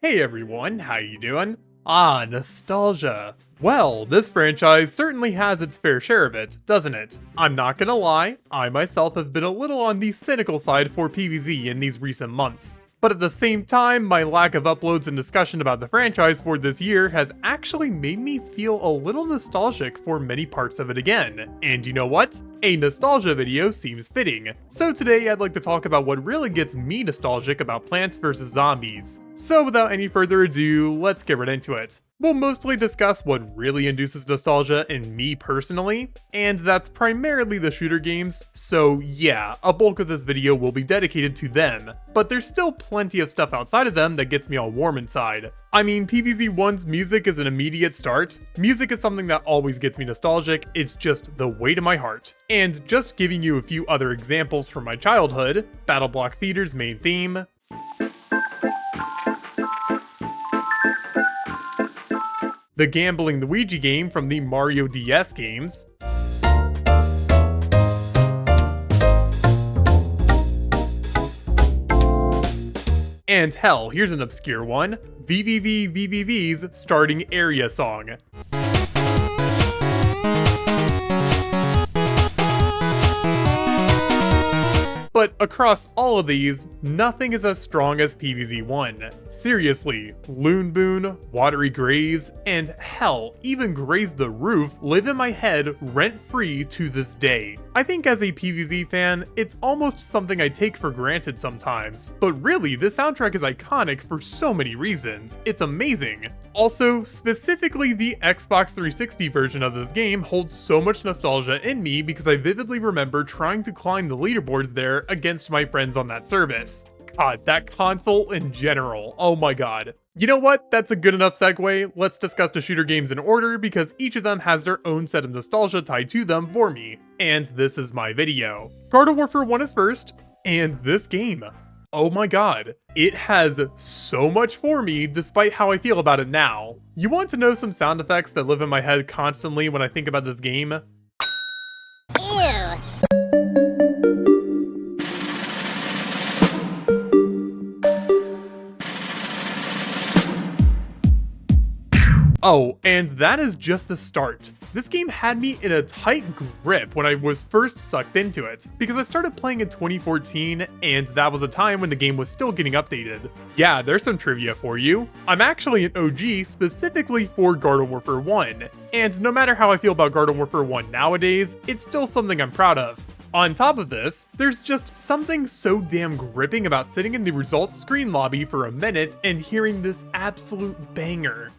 Hey everyone, how you doing? Nostalgia. Well, this franchise certainly has its fair share of it, doesn't it? I'm not gonna lie, I myself have been a little on the cynical side for PvZ in these recent months. But at the same time, my lack of uploads and discussion about the franchise for this year has actually made me feel a little nostalgic for many parts of it again. And you know what? A nostalgia video seems fitting. So today I'd like to talk about what really gets me nostalgic about Plants vs. Zombies. So without any further ado, let's get right into it. We'll mostly discuss what really induces nostalgia in me personally, and that's primarily the shooter games, so yeah, a bulk of this video will be dedicated to them, but there's still plenty of stuff outside of them that gets me all warm inside. I mean, PvZ1's music is an immediate start. Music is something that always gets me nostalgic, it's just the way to my heart. And just giving you a few other examples from my childhood, Battle Block Theater's main theme, the Gambling Luigi game from the Mario DS games, and hell, here's an obscure one, VVV's starting area song. But across all of these, nothing is as strong as PvZ1. Seriously, Loon Boon, Watery Graves, and hell, even Graze the Roof live in my head rent-free to this day. I think as a PvZ fan, it's almost something I take for granted sometimes, but really, this soundtrack is iconic for so many reasons. It's amazing. Also, specifically the Xbox 360 version of this game holds so much nostalgia in me because I vividly remember trying to climb the leaderboards there against my friends on that service. God, that console in general, oh my god. You know what, that's a good enough segue. Let's discuss the shooter games in order because each of them has their own set of nostalgia tied to them for me. And this is my video. Garden Warfare 1 is first, and this game. Oh my god, it has so much for me despite how I feel about it now. You want to know some sound effects that live in my head constantly when I think about this game? Ew. Oh, and that is just the start. This game had me in a tight grip when I was first sucked into it, because I started playing in 2014, and that was a time when the game was still getting updated. Yeah, there's some trivia for you. I'm actually an OG specifically for Garden Warfare 1, and no matter how I feel about Garden Warfare 1 nowadays, it's still something I'm proud of. On top of this, there's just something so damn gripping about sitting in the results screen lobby for a minute and hearing this absolute banger.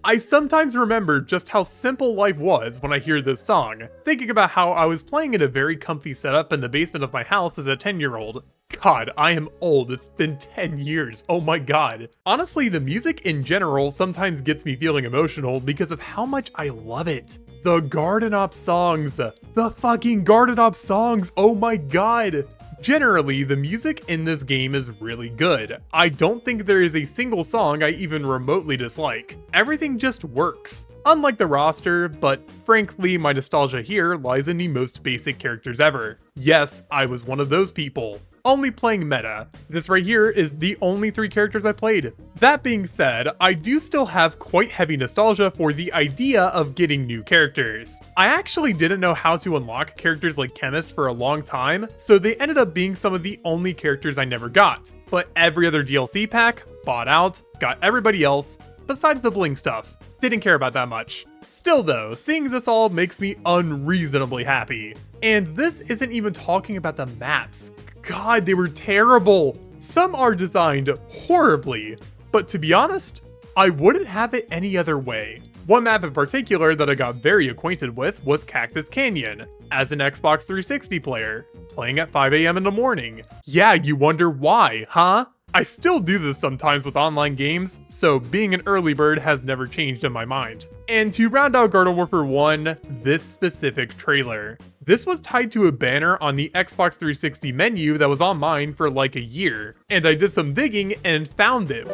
I sometimes remember just how simple life was when I hear this song, thinking about how I was playing in a very comfy setup in the basement of my house as a 10-year-old. God, I am old, it's been 10 years, oh my god. Honestly, the music in general sometimes gets me feeling emotional because of how much I love it. The Garden Ops songs, the fucking Garden Ops songs, oh my god. Generally, the music in this game is really good. I don't think there is a single song I even remotely dislike. Everything just works. Unlike the roster, but frankly, my nostalgia here lies in the most basic characters ever. Yes, I was one of those people. Only playing meta. This right here is the only 3 characters I played. That being said, I do still have quite heavy nostalgia for the idea of getting new characters. I actually didn't know how to unlock characters like Chemist for a long time, so they ended up being some of the only characters I never got. But every other DLC pack, bought out, got everybody else, besides the bling stuff. Didn't care about that much. Still though, seeing this all makes me unreasonably happy. And this isn't even talking about the maps. God, they were terrible. Some are designed horribly, but to be honest, I wouldn't have it any other way. One map in particular that I got very acquainted with was Cactus Canyon, as an Xbox 360 player, playing at 5 AM in the morning. Yeah, you wonder why, huh? I still do this sometimes with online games, so being an early bird has never changed in my mind. And to round out Garden Warfare 1, this specific trailer. This was tied to a banner on the Xbox 360 menu that was on mine for like a year, and I did some digging and found it.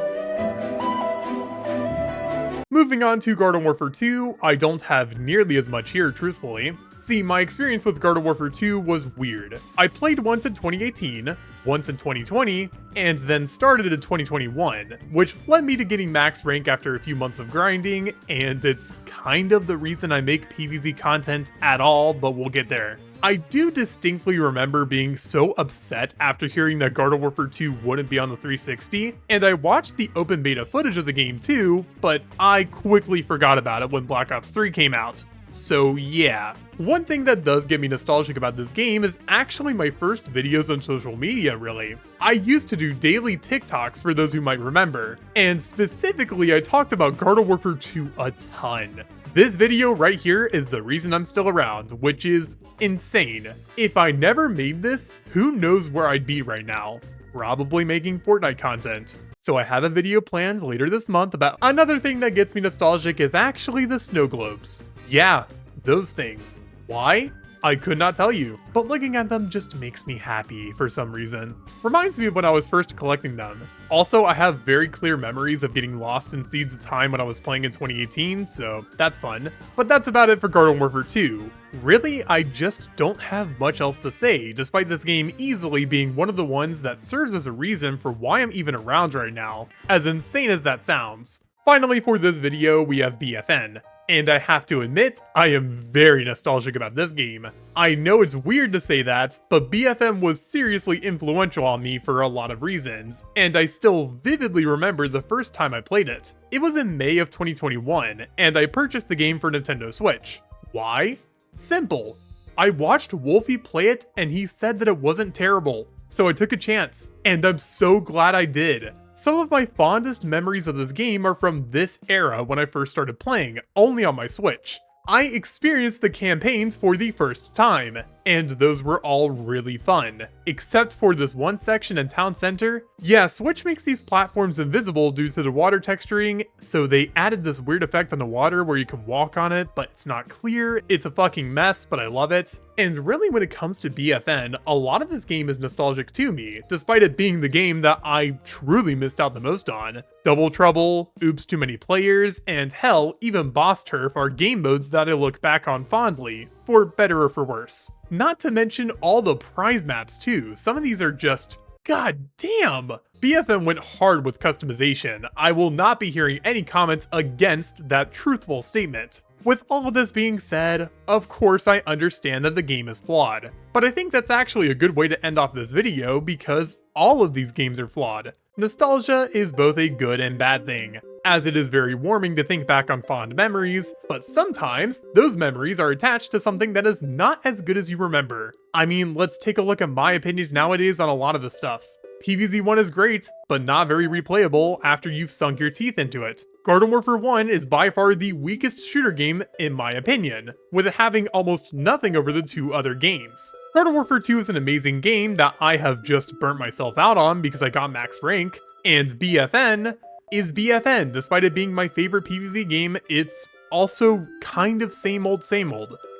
Moving on to Garden Warfare 2, I don't have nearly as much here, truthfully. See, my experience with Garden Warfare 2 was weird. I played once in 2018, once in 2020, and then started in 2021, which led me to getting max rank after a few months of grinding, and it's kind of the reason I make PvZ content at all, but we'll get there. I do distinctly remember being so upset after hearing that Garden Warfare 2 wouldn't be on the 360, and I watched the open beta footage of the game too, but I quickly forgot about it when Black Ops 3 came out. So yeah. One thing that does get me nostalgic about this game is actually my first videos on social media, really. I used to do daily TikToks for those who might remember, and specifically I talked about Garden Warfare 2 a ton. This video right here is the reason I'm still around, which is insane. If I never made this, who knows where I'd be right now? Probably making Fortnite content. So I have a video planned later this month about another thing that gets me nostalgic is actually the snow globes. Yeah, those things. Why? I could not tell you, but looking at them just makes me happy for some reason. Reminds me of when I was first collecting them. Also, I have very clear memories of getting lost in Seeds of Time when I was playing in 2018, so that's fun. But that's about it for Garden Warfare 2. Really, I just don't have much else to say, despite this game easily being one of the ones that serves as a reason for why I'm even around right now, as insane as that sounds. Finally, for this video, we have BFN. And I have to admit, I am very nostalgic about this game. I know it's weird to say that, but BFM was seriously influential on me for a lot of reasons, and I still vividly remember the first time I played it. It was in May of 2021, and I purchased the game for Nintendo Switch. Why? Simple. I watched Wolfie play it, and he said that it wasn't terrible, so I took a chance, and I'm so glad I did. Some of my fondest memories of this game are from this era when I first started playing, only on my Switch. I experienced the campaigns for the first time, and those were all really fun, except for this one section in Town Center. Yeah, Switch makes these platforms invisible due to the water texturing, so they added this weird effect on the water where you can walk on it, but it's not clear. It's a fucking mess, but I love it. And really, when it comes to BFN, a lot of this game is nostalgic to me, despite it being the game that I truly missed out the most on. Double Trouble, Oops Too Many Players, and hell, even Boss Turf are game modes that I look back on fondly, for better or for worse. Not to mention all the prize maps too, some of these are just god damn! BFM went hard with customization. I will not be hearing any comments against that truthful statement. With all of this being said, of course I understand that the game is flawed, but I think that's actually a good way to end off this video because all of these games are flawed. Nostalgia is both a good and bad thing, as it is very warming to think back on fond memories, but sometimes those memories are attached to something that is not as good as you remember. I mean, let's take a look at my opinions nowadays on a lot of the stuff. PvZ1 is great, but not very replayable after you've sunk your teeth into it. Garden Warfare 1 is by far the weakest shooter game in my opinion, with it having almost nothing over the two other games. Garden Warfare 2 is an amazing game that I have just burnt myself out on because I got max rank, and BFN is BFN. Despite it being my favorite PvZ game, it's also kind of same old.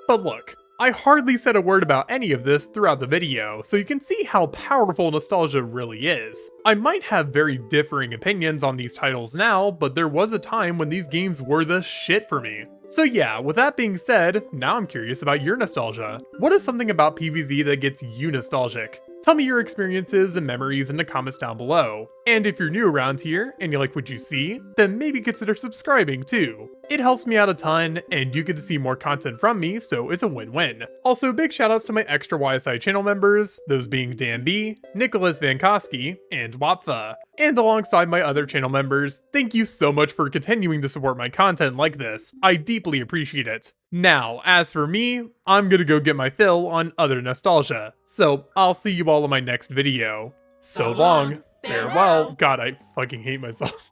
But look, I hardly said a word about any of this throughout the video, so you can see how powerful nostalgia really is. I might have very differing opinions on these titles now, but there was a time when these games were the shit for me. So yeah, with that being said, now I'm curious about your nostalgia. What is something about PvZ that gets you nostalgic? Tell me your experiences and memories in the comments down below. And if you're new around here and you like what you see, then maybe consider subscribing too. It helps me out a ton, and you get to see more content from me, so it's a win-win. Also, big shoutouts to my extra YSI channel members, those being Dan B, Nicholas Van Koski, and Wapfa. And alongside my other channel members, thank you so much for continuing to support my content like this. I deeply appreciate it. Now, as for me, I'm gonna go get my fill on other nostalgia. So, I'll see you all in my next video. So long, farewell. God, I fucking hate myself.